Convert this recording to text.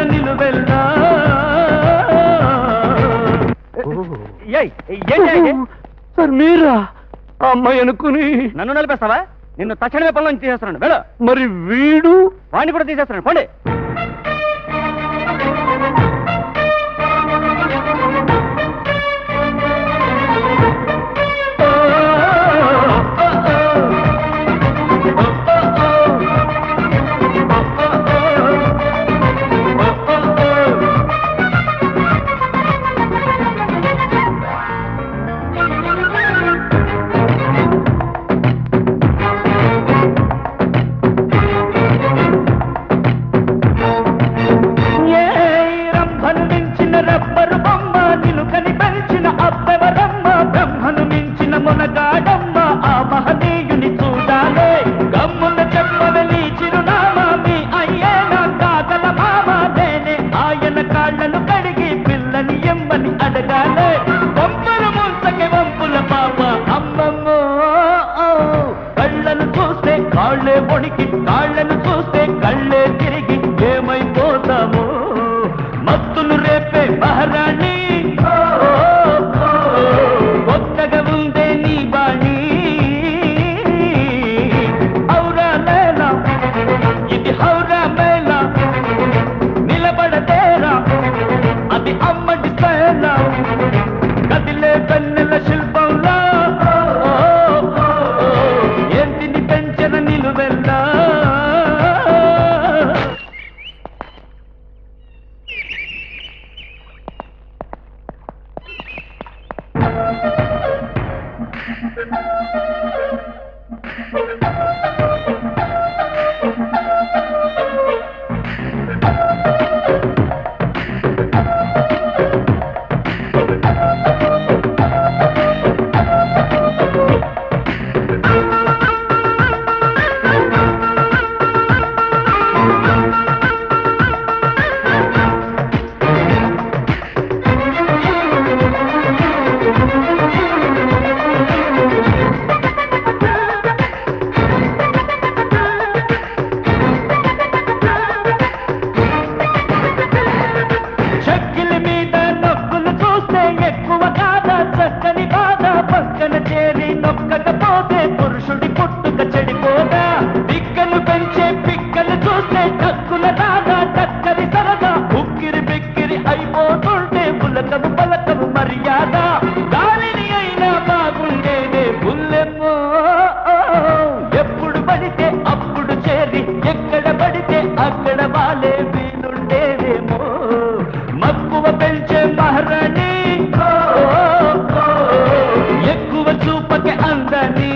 నిలువెల్లా సార్ మీరా ఆ అమ్మాయి అనుకుని నన్ను నలిపేస్తావా? నిన్ను తక్షణమే పనుల నుంచి తీసేస్తున్నాను. వెళ్ళ. మరి వీడు వాడిని కూడా తీసేస్తున్నాను. పోండి. కాళ్ళను చూస్తే కళ్ళే తిరిగి ఏమైపోతామో మత్తును రేపే మహారాణి కొత్తగా ఉందే నీ బాణి ఔరా మేళా ఇది హౌరా మేళా నిలబడతేరా అది అమ్మడి సేనా కదిలే కన్నెల శిల్పంలా ఏంటిని పెంచిన నిలువెల్లా మహారాణి ఎక్కువ చూపకే అందని